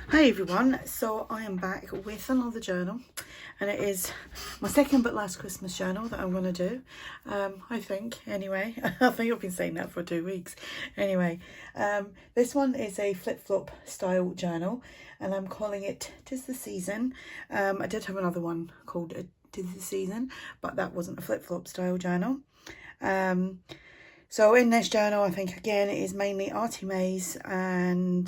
Hi everyone, so I am back with another journal, and it is my second but last Christmas journal that I'm going to do, I think, anyway. I think I've been saying that for 2 weeks. Anyway, this one is a flip-flop style journal, and I'm calling it 'Tis the Season. I did have another one called 'Tis the Season, but that wasn't a flip-flop style journal. So in this journal, I think again it is mainly Artie Mays and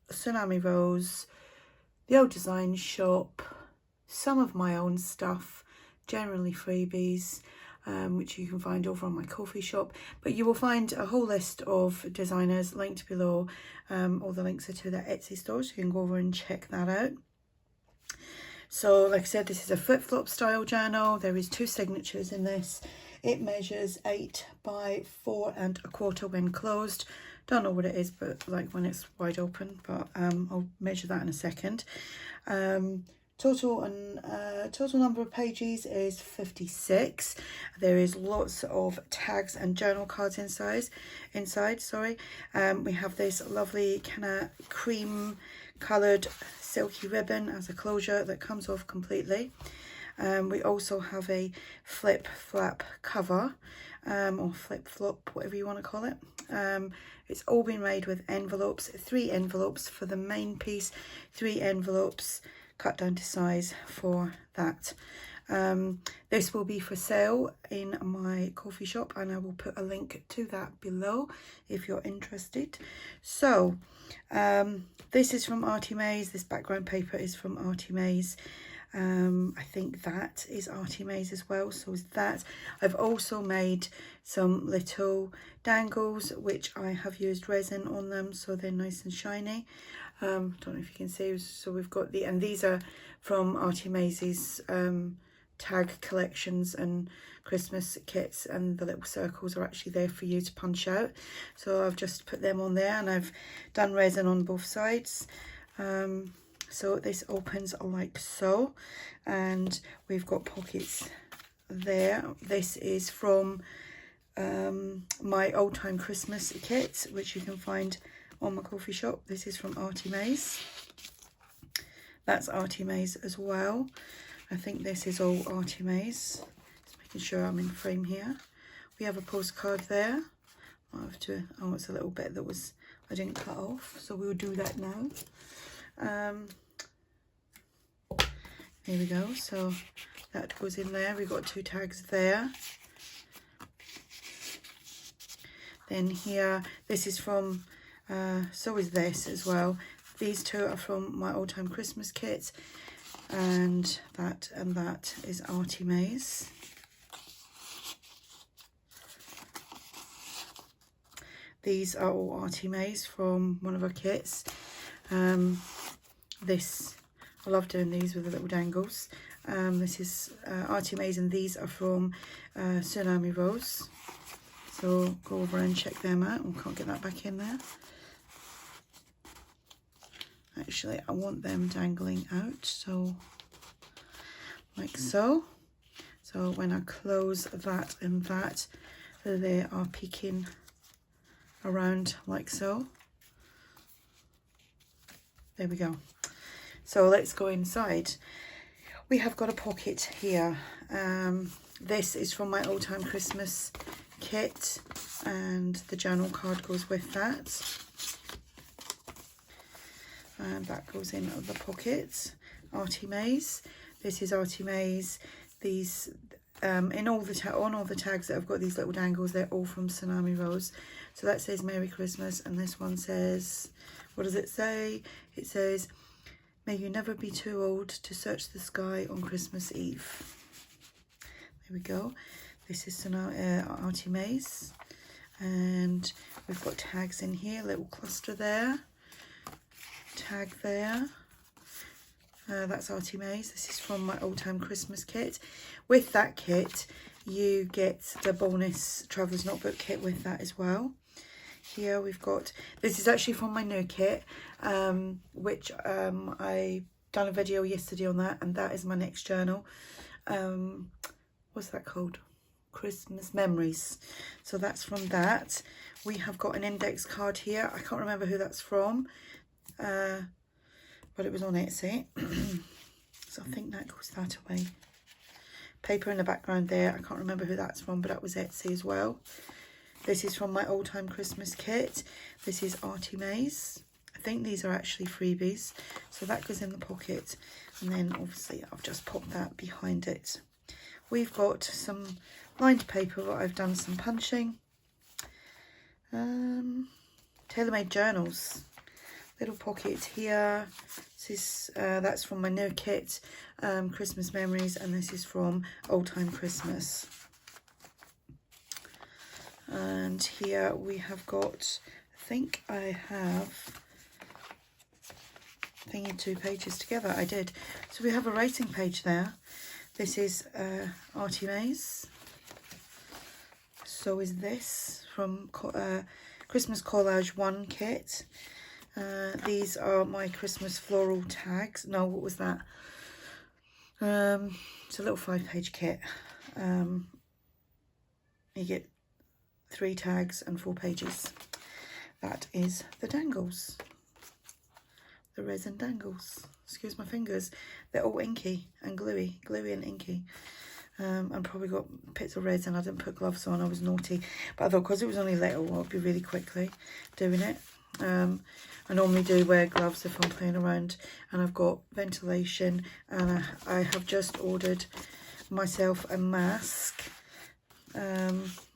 Tsunami Rose, the Old Design Shop, some of my own stuff, generally freebies, which you can find over on my coffee shop. But you will find a whole list of designers linked below. All the links are to their Etsy store, so you can go over and check that out. So like I said, this is a flip-flop style journal. There is 2 signatures in this. It measures 8 by 4¼ when closed. Don't know what it is, but like when it's wide open, but I'll measure that in a second. Total number of pages is 56. There is lots of tags and journal cards inside. We have this lovely kind of cream coloured silky ribbon as a closure that comes off completely. We also have a flip flap cover, or flip flop, whatever you want to call it. It's all been made with envelopes, 3 envelopes for the main piece, 3 envelopes cut down to size for that. This will be for sale in my coffee shop, and I will put a link to that below if you're interested. So this is from Artie Mays. This background paper is from Artie Mays. I think that is Artie Mays as well, so is that. I've also made some little dangles which I have used resin on them, so they're nice and shiny. Don't know if you can see. So we've got and these are from Artie Mays's tag collections and Christmas kits, and the little circles are actually there for you to punch out. So I've just put them on there, and I've done resin on both sides. So this opens like so, and we've got pockets there. This is from my old time Christmas kit, which you can find on my coffee shop. This is from Artie Mays. That's Artie Mays as well. I think this is all Artie Mays. Just making sure I'm in frame here. We have a postcard there. I'll have to, oh, it's a little bit that I didn't cut off, so we'll do that now. Here we go, so that goes in there. We've got 2 tags there. Then here, this is from, so is this as well. These 2 are from my old time Christmas kit, and that is Artie Mays. These are all Artie Mays from one of our kits. I love doing these with the little dangles. This is Artie Mays, and these are from Tsunami Rose. So go over and check them out. We can't get that back in there. Actually, I want them dangling out, so like so. So when I close that and that, they are peeking around like so. There we go. So let's go inside. We have got a pocket here. This is from my old time Christmas kit, and the journal card goes with that. And that goes in the pocket. Artie Mays. This is Artie Mays. These on all the tags that I've got these little dangles, they're all from Tsunami Rose. So that says Merry Christmas, and this one says, what does it say? It says, may you never be too old to search the sky on Christmas Eve. There we go. This is Artie Mays. And we've got tags in here, little cluster there. Tag there. That's Artie Mays. This is from my old time Christmas kit. With that kit, you get the bonus Traveller's Notebook kit with that as well. Here we've got, this is actually from my new kit, which I done a video yesterday on that, and that is my next journal. What's that called? Christmas Memories. So that's from that. We have got an index card here. I can't remember who that's from. but it was on Etsy. So I think that goes that away. Paper in the background there. I can't remember who that's from, but that was Etsy as well. This is from my Old Time Christmas kit. This is Artie Mays. I think these are actually freebies. So that goes in the pocket. And then obviously I've just popped that behind it. We've got some lined paper where I've done some punching. Tailor-made journals. Little pocket here. This is that's from my new kit, Christmas Memories, and this is from Old Time Christmas. And here we have got, I think I have thingy 2 pages together. I did. So we have a rating page there. This is Artie Mays. So is this from Christmas Collage 1 kit. These are my Christmas floral tags. No, what was that? It's a little 5-page kit. You get 3 tags and 4 pages. That is the dangles. The resin dangles. Excuse my fingers. They're all inky and gluey and inky. And probably got bits of resin. I didn't put gloves on. I was naughty. But I thought because it was only little, I'll be really quickly doing it. I normally do wear gloves if I'm playing around, and I've got ventilation, and I have just ordered myself a mask,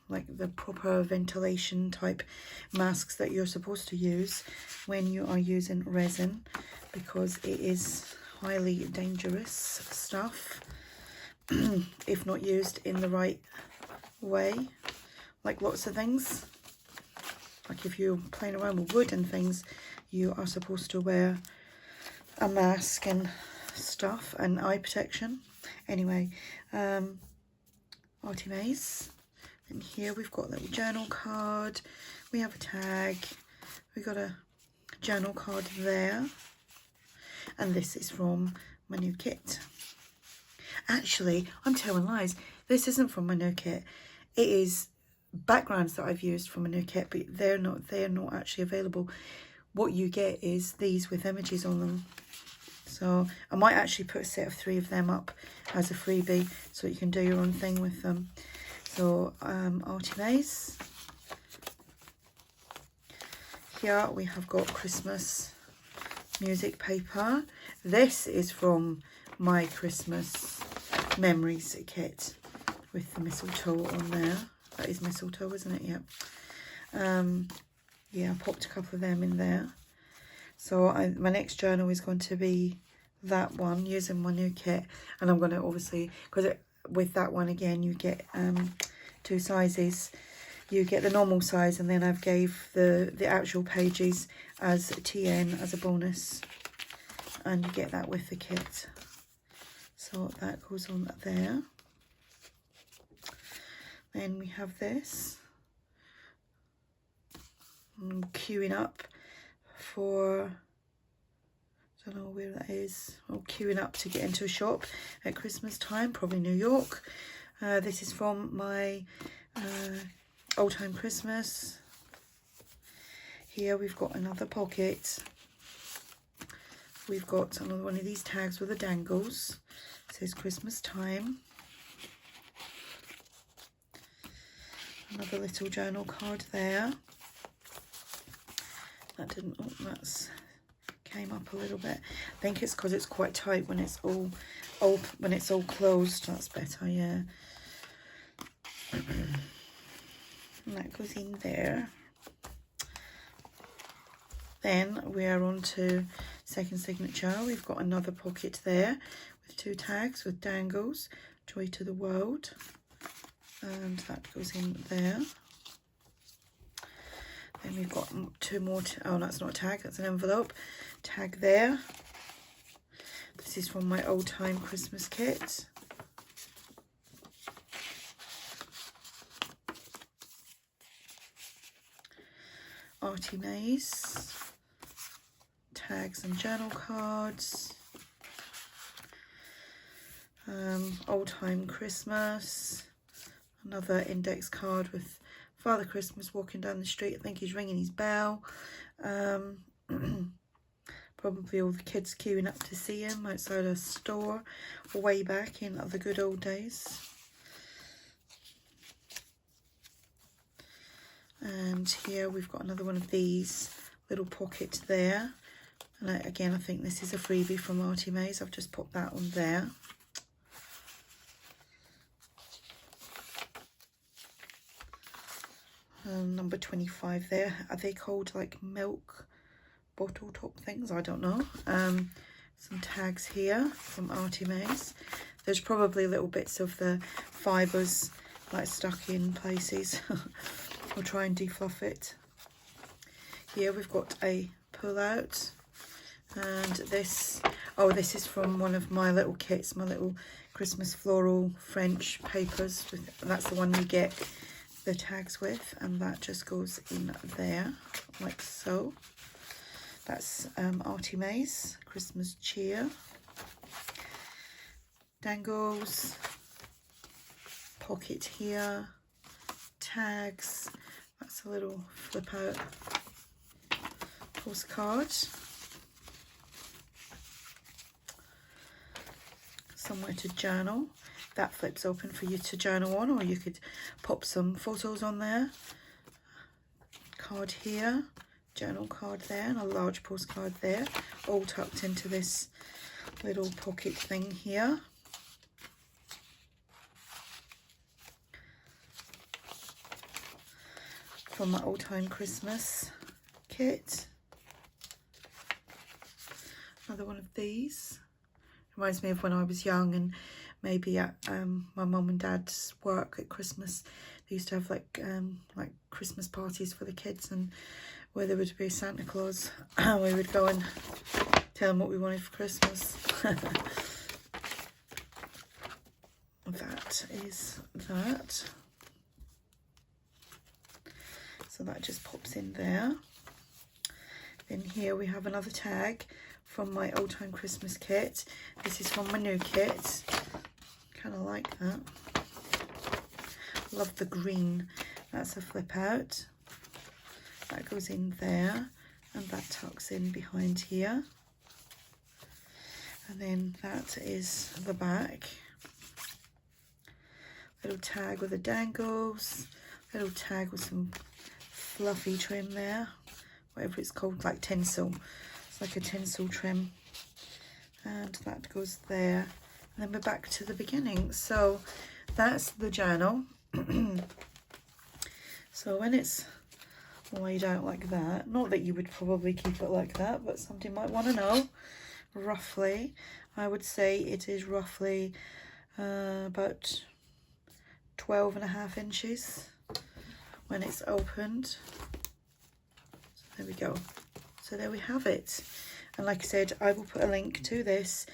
like the proper ventilation type masks that you're supposed to use when you are using resin, because it is highly dangerous stuff if not used in the right way, like lots of things. Like if you're playing around with wood and things, you are supposed to wear a mask and stuff and eye protection. Anyway, Artie Mays. And here we've got a little journal card. We have a tag. We got a journal card there. And this is from my new kit. Actually, I'm telling lies. This isn't from my new kit. It is backgrounds that I've used from a new kit, but they're not actually available. What you get is these with images on them. So I might actually put a set of 3 of them up as a freebie so you can do your own thing with them. So Artie Mays. Here we have got Christmas music paper. This is from my Christmas Memories kit with the mistletoe on there. That is mistletoe, isn't it? Yep. Yeah, I popped a couple of them in there. So my next journal is going to be that one using my new kit, and I'm going to obviously, because with that one again you get 2 sizes. You get the normal size, and then I've gave the actual pages as TN as a bonus, and you get that with the kit. So that goes on there. Then we have this. I'm queuing up for, I don't know where that is. I'm queuing up to get into a shop at Christmas time, probably New York. This is from my Old Time Christmas. Here we've got another pocket. We've got another one of these tags with the dangles. It says Christmas time. Another little journal card there. That didn't, oh, that's came up a little bit. I think it's because it's quite tight when it's all when it's all closed. That's better, yeah. And that goes in there. Then we are on to second signature. We've got another pocket there with 2 tags with dangles. Joy to the World. And that goes in there. Then we've got 2 more, oh, that's not a tag, that's an envelope. Tag there. This is from my Old Time Christmas kit. Artie Mays. Tags and journal cards. Old Time Christmas. Another index card with Father Christmas walking down the street. I think he's ringing his bell. Probably all the kids queuing up to see him outside a store way back in the good old days. And here we've got another one of these little pocket there. And again, I think this is a freebie from Artie Mays. I've just put that on there. Number 25 there. Are they called like milk bottle top things? I don't know. Some tags here from Artie Mays. There's probably little bits of the fibres like stuck in places. We'll try and defluff it. Here we've got a pull out, and this, oh, this is from one of my little kits, my little Christmas floral French papers. That's the one you get the tags with, and that just goes in there like so. That's Artie Mays Christmas cheer. Dangles, pocket here, tags. That's a little flip out postcard. Somewhere to journal. That flips open for you to journal on, or you could pop some photos on there. Card here, journal card there, and a large postcard there, all tucked into this little pocket thing here. From my Old Time Christmas kit. Another one of these. Reminds me of when I was young, and maybe at my mum and dad's work at Christmas, they used to have like Christmas parties for the kids, and where there would be a Santa Claus, we would go and tell them what we wanted for Christmas. That is that. So that just pops in there. Then here we have another tag from my Old Time Christmas kit. This is from my new kit. Kind of like that. Love the green. That's a flip out. That goes in there, and that tucks in behind here. And then that is the back. Little tag with the dangles. Little tag with some fluffy trim there, whatever it's called, like tinsel. It's like a tinsel trim, and that goes there. And then we're back to the beginning. So that's the journal. So when it's laid out like that, not that you would probably keep it like that, but somebody might want to know roughly. I would say it is roughly about 12.5 inches when it's opened. So there we go. So there we have it. And like I said, I will put a link to this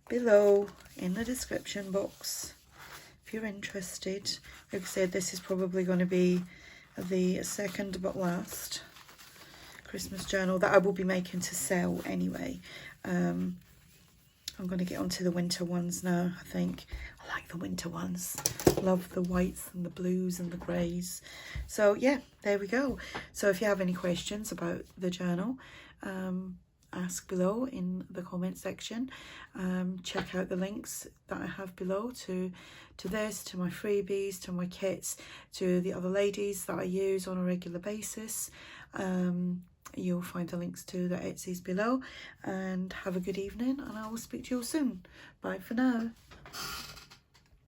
below in the description box if you're interested. Like I said, this is probably going to be the second but last Christmas journal that I will be making to sell anyway. I'm going to get onto the winter ones now, I think. I like the winter ones. Love the whites and the blues and the greys. So yeah, there we go. So if you have any questions about the journal, ask below in the comment section. Check out the links that I have below to this, to my freebies, to my kits, to the other ladies that I use on a regular basis. You'll find the links to the Etsy's below. And have a good evening, and I will speak to you all soon. Bye for now.